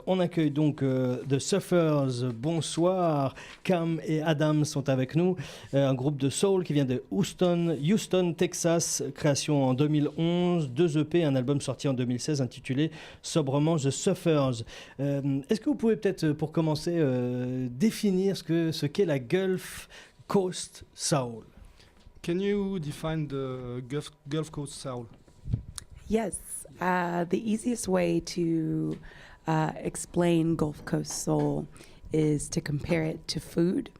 On accueille donc The Suffers. Bonsoir, Cam et Adam sont avec nous. Un groupe de soul qui vient de Houston, Texas. Création en 2011, 2 EP, un album sorti en 2016 intitulé sobrement The Suffers. Est-ce que vous pouvez peut-être, pour commencer, définir ce qu'est la Gulf Coast Soul? Can you define the Gulf Coast Soul? Yes, the easiest way to explain Gulf Coast soul is to compare it to food.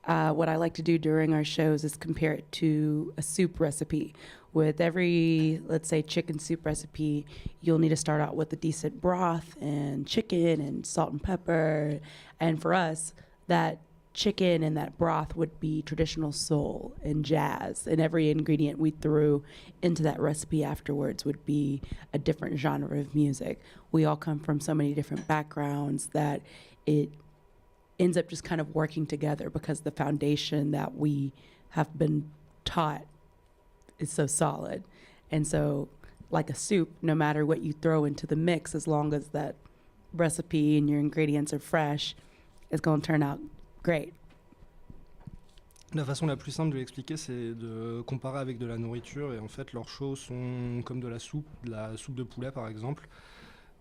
What I like to do during our shows is compare it to a soup recipe. With every, let's say, chicken soup recipe, you'll need to start out with a decent broth and chicken and salt and pepper. And for us, that chicken and that broth would be traditional soul and jazz, and every ingredient we threw into that recipe afterwards would be a different genre of music. We all come from so many different backgrounds that it ends up just kind of working together because the foundation that we have been taught is so solid. And so like a soup, no matter what you throw into the mix, as long as that recipe and your ingredients are fresh, it's going to turn out great. La façon la plus simple de l'expliquer, c'est de comparer avec de la nourriture. Et en fait, leurs choses sont comme de la soupe de poulet par exemple.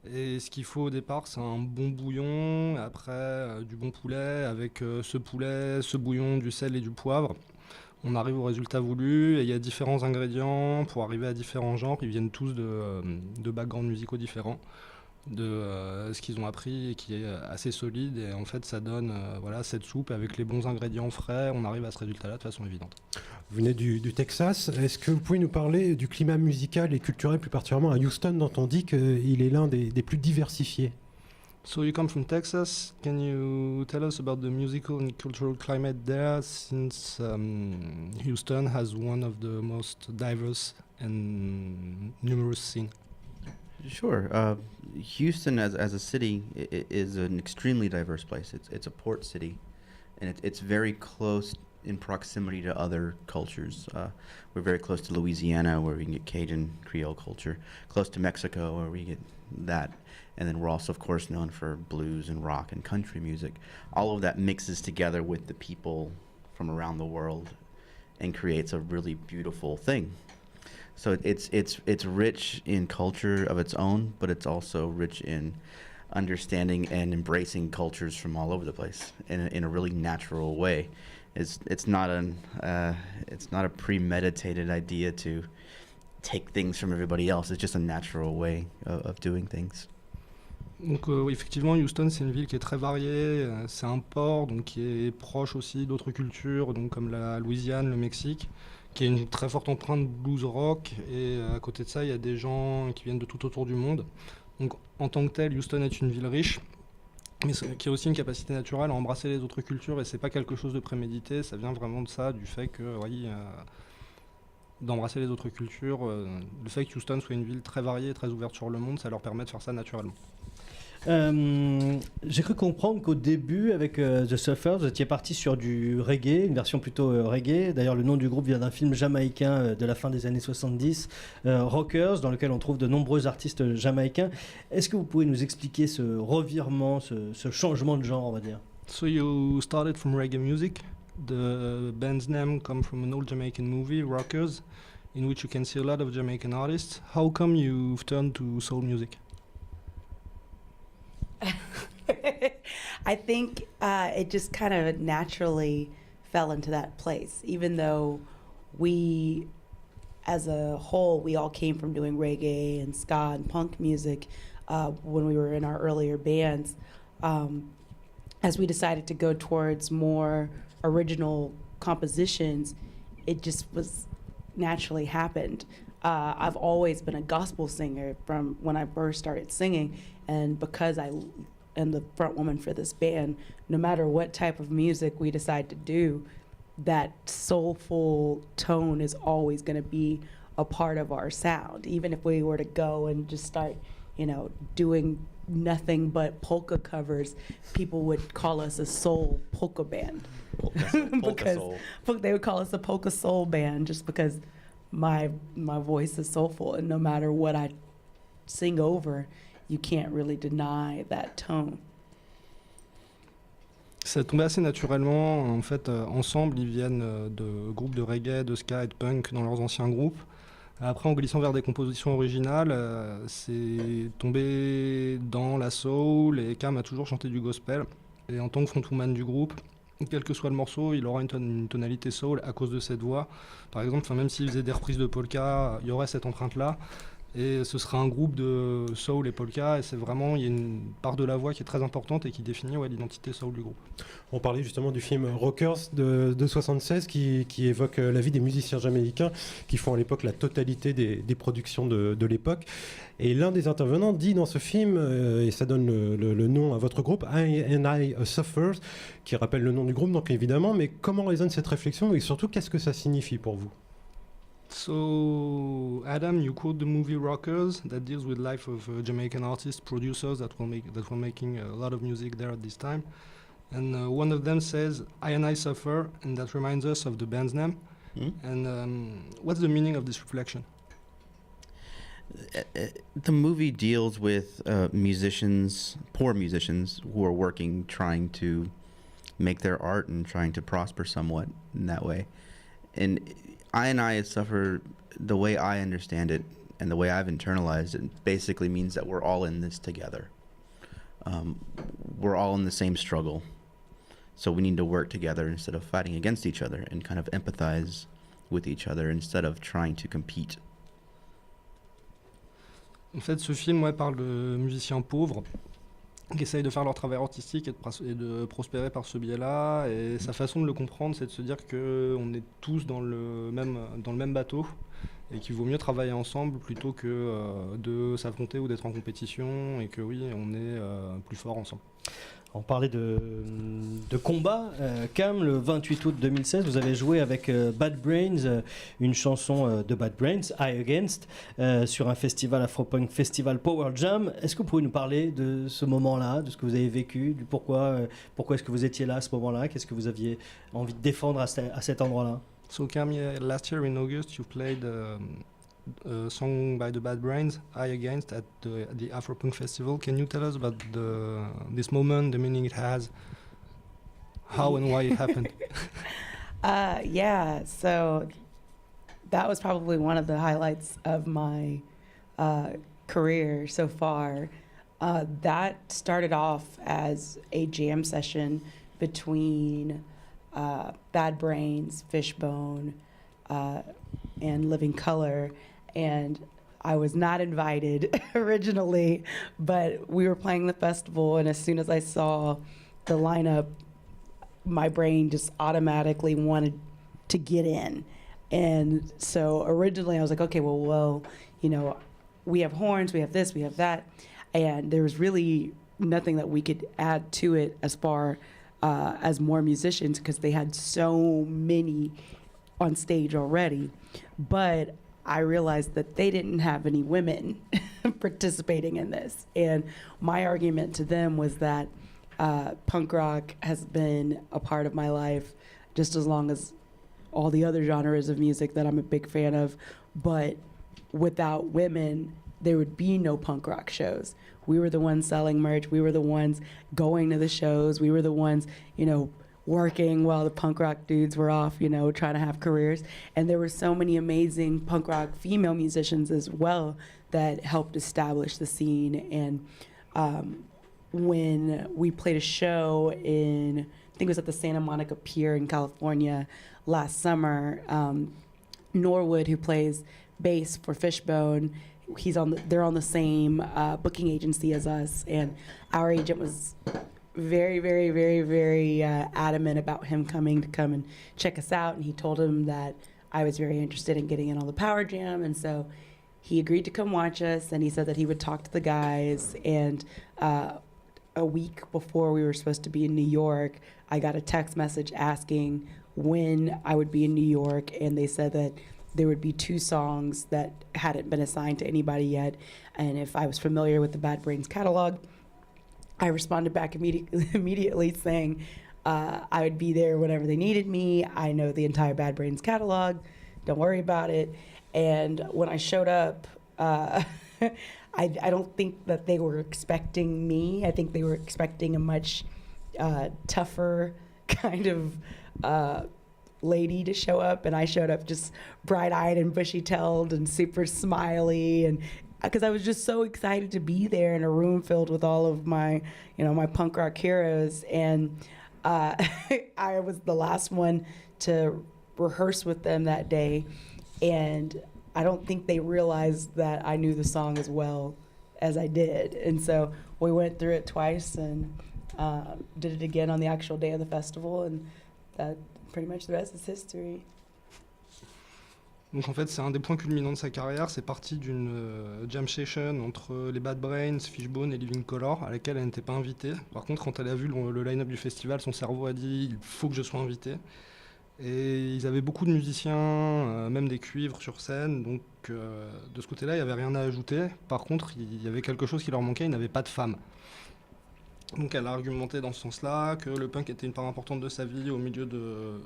Et ce qu'il faut au départ, c'est un bon bouillon, après du bon poulet, avec ce poulet, ce bouillon, du sel et du poivre. On arrive au résultat voulu, et il y a différents ingrédients pour arriver à différents genres. Ils viennent tous de backgrounds musicaux différents, de ce qu'ils ont appris et qui est assez solide, et en fait ça donne cette soupe avec les bons ingrédients frais, on arrive à ce résultat là de façon évidente. Vous venez du Texas, est-ce que vous pouvez nous parler du climat musical et culturel plus particulièrement à Houston, dont on dit qu'il est l'un des plus diversifiés? So you come from Texas, can you tell us about the musical and cultural climate there, since Houston has one of the most diverse and numerous scenes? Sure. Houston, as a city, is an extremely diverse place. It's a port city, and it's very close in proximity to other cultures. We're very close to Louisiana, where we can get Cajun Creole culture, close to Mexico, where we get that, and then we're also, of course, known for blues and rock and country music. All of that mixes together with the people from around the world and creates a really beautiful thing. So it's rich in culture of its own, but it's also rich in understanding and embracing cultures from all over the place in a really natural way. It's not a premeditated idea to take things from everybody else. It's just a natural way of doing things. Donc effectivement, Houston, c'est une ville qui est très variée. C'est un port, donc qui est proche aussi d'autres cultures, donc comme la Louisiane, le Mexique, qui a une très forte empreinte blues rock. Et à côté de ça, il y a des gens qui viennent de tout autour du monde. Donc en tant que tel, Houston est une ville riche, mais qui a aussi une capacité naturelle à embrasser les autres cultures. Et c'est pas quelque chose de prémédité. Ça vient vraiment de ça, du fait que d'embrasser les autres cultures. Le fait que Houston soit une ville très variée, très ouverte sur le monde, ça leur permet de faire ça naturellement. J'ai cru comprendre qu'au début, avec The Suffers, vous étiez parti sur du reggae, une version plutôt reggae. D'ailleurs, le nom du groupe vient d'un film jamaïcain de la fin des années 70, Rockers, dans lequel on trouve de nombreux artistes jamaïcains. Est-ce que vous pouvez nous expliquer ce revirement, ce changement de genre, on va dire? So you started from reggae music. The band's name comes from an old Jamaican movie, Rockers, in which you can see a lot of Jamaican artists. How come you've turned to soul music? I think it just kind of naturally fell into that place, even though we, as a whole, we all came from doing reggae and ska and punk music when we were in our earlier bands. As we decided to go towards more original compositions, it just was naturally happened. I've always been a gospel singer from when I first started singing, and because I am the front woman for this band, no matter what type of music we decide to do, that soulful tone is always going to be a part of our sound. Even if we were to go and just start, doing nothing but polka covers, people would call us a soul polka band. Polka soul. They would call us a polka soul band just because my voice is soulful, and no matter what I sing over, you can't really deny that tone. Ça tombait assez naturellement. En fait, ensemble, ils viennent de groupes de reggae, de ska et de punk dans leurs anciens groupes. Après, en glissant vers des compositions originales, c'est tombé dans la soul et Cam a toujours chanté du gospel. Et en tant que frontwoman du groupe, quel que soit le morceau, il aura une tonalité soul à cause de cette voix. Par exemple, même s'il faisait des reprises de polka, il y aurait cette empreinte-là. Et ce sera un groupe de soul et polka, et c'est vraiment, il y a une part de la voix qui est très importante et qui définit l'identité soul du groupe. On parlait justement du film Rockers de 76 qui évoque la vie des musiciens jamaïcains qui font à l'époque la totalité des productions de l'époque. Et l'un des intervenants dit dans ce film, et ça donne le nom à votre groupe, I and I Suffer, qui rappelle le nom du groupe donc évidemment, mais comment résonne cette réflexion et surtout qu'est-ce que ça signifie pour vous? So, Adam, you quote the movie Rockers that deals with life of Jamaican artists, producers that were making a lot of music there at this time. And one of them says, I and I suffer, and that reminds us of the band's name. And what's the meaning of this reflection? The movie deals with musicians, poor musicians, who are working, trying to make their art and trying to prosper somewhat in that way. And I and I suffer, the way I understand it and the way I've internalized it, basically means that we're all in this together. We're all in the same struggle. So we need to work together instead of fighting against each other and kind of empathize with each other instead of trying to compete. En fait, ce film parle de musiciens pauvres qui essayent de faire leur travail artistique et de prospérer par ce biais-là. Et sa façon de le comprendre, c'est de se dire qu'on est tous dans le même bateau et qu'il vaut mieux travailler ensemble plutôt que de s'affronter ou d'être en compétition, et que oui, on est plus fort ensemble. On parlait de combat. Cam, le 28 août 2016, vous avez joué avec Bad Brains, une chanson de Bad Brains, I Against, sur un festival Afropunk Festival Power Jam. Est-ce que vous pouvez nous parler de ce moment-là, de ce que vous avez vécu, du pourquoi est-ce que vous étiez là à ce moment-là? Qu'est-ce que vous aviez envie de défendre à cet endroit-là? So Cam, last year in August, you played a song by the Bad Brains, I Against, at the Afropunk Festival. Can you tell us about this moment, the meaning it has, how and why it happened? Yeah, so that was probably one of the highlights of my career so far. That started off as a jam session between Bad Brains, Fishbone, and Living Color, and I was not invited originally, but we were playing the festival, and as soon as I saw the lineup, my brain just automatically wanted to get in. And so originally I was like, okay, well, you know, we have horns, we have this, we have that, and there was really nothing that we could add to it as far as more musicians, because they had so many on stage already. But I realized that they didn't have any women participating in this. And my argument to them was that punk rock has been a part of my life just as long as all the other genres of music that I'm a big fan of. But without women, there would be no punk rock shows. We were the ones selling merch. We were the ones going to the shows. We were the ones, you know, working while the punk rock dudes were off, you know, trying to have careers. And there were so many amazing punk rock female musicians as well that helped establish the scene. And when we played a show in, I think it was at the Santa Monica Pier in California last summer, Norwood, who plays bass for Fishbone, they're on the same booking agency as us, and our agent was very, very, very, very adamant about him come and check us out, and he told him that I was very interested in getting in on the Power Jam, and so he agreed to come watch us, and he said that he would talk to the guys. And a week before we were supposed to be in New York, I got a text message asking when I would be in New York, and they said that there would be 2 songs that hadn't been assigned to anybody yet, and if I was familiar with the Bad Brains catalog. I responded back immediately saying I would be there whenever they needed me. I know the entire Bad Brains catalog. Don't worry about it. And when I showed up, I don't think that they were expecting me. I think they were expecting a much tougher kind of lady to show up, and I showed up just bright-eyed and bushy-tailed and super smiley, and because I was just so excited to be there in a room filled with all of my, my punk rock heroes, and I was the last one to rehearse with them that day, and I don't think they realized that I knew the song as well as I did, and so we went through it twice and did it again on the actual day of the festival, and that pretty much the rest is history. Donc en fait, c'est un des points culminants de sa carrière. C'est parti d'une jam session entre les Bad Brains, Fishbone et Living Colour, à laquelle elle n'était pas invitée. Par contre, quand elle a vu le line-up du festival, son cerveau a dit « il faut que je sois invitée ». Et ils avaient beaucoup de musiciens, même des cuivres sur scène, donc de ce côté-là, il n'y avait rien à ajouter. Par contre, il y avait quelque chose qui leur manquait, ils n'avaient pas de femmes. Donc elle a argumenté dans ce sens-là que le punk était une part importante de sa vie au milieu de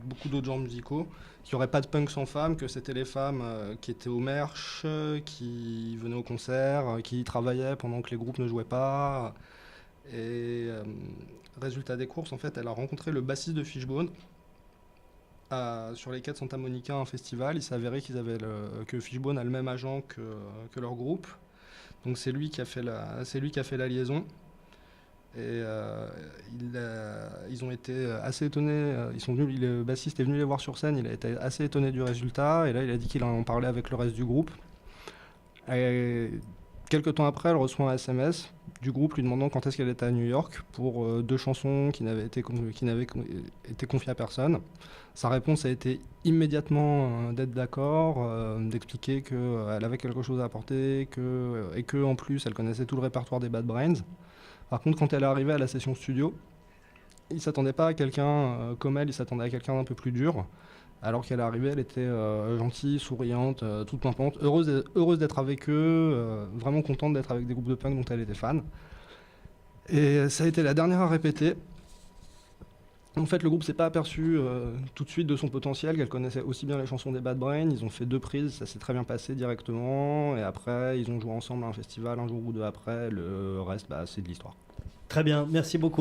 beaucoup d'autres genres musicaux, qu'il n'y aurait pas de punk sans femmes, que c'était les femmes qui étaient au merch, qui venaient au concert, qui travaillaient pendant que les groupes ne jouaient pas. Et résultat des courses, en fait, elle a rencontré le bassiste de Fishbone sur les quais de Santa Monica, un festival. Il s'est avéré que Fishbone a le même agent que leur groupe. Donc c'est lui qui a fait la liaison. Et ils ont été assez étonnés. Le bassiste est venu les voir sur scène, il a été assez étonné du résultat, et là il a dit qu'il en parlait avec le reste du groupe. Et quelques temps après, elle reçoit un SMS du groupe lui demandant quand est-ce qu'elle était à New York pour 2 chansons qui n'avaient été confiées à personne. Sa réponse a été immédiatement d'être d'accord, d'expliquer qu'elle avait quelque chose à apporter, et que en plus elle connaissait tout le répertoire des Bad Brains. Par contre, quand elle est arrivée à la session studio, il ne s'attendait pas à quelqu'un comme elle, il s'attendait à quelqu'un d'un peu plus dur. Alors qu'elle est arrivée, elle était gentille, souriante, toute pimpante, heureuse d'être avec eux, vraiment contente d'être avec des groupes de punk dont elle était fan. Et ça a été la dernière à répéter. En fait, le groupe s'est pas aperçu tout de suite de son potentiel, qu'elle connaissait aussi bien les chansons des Bad Brains. Ils ont fait 2 prises, ça s'est très bien passé directement. Et après, ils ont joué ensemble à un festival un jour ou 2 après. Le reste, c'est de l'histoire. Très bien, merci beaucoup.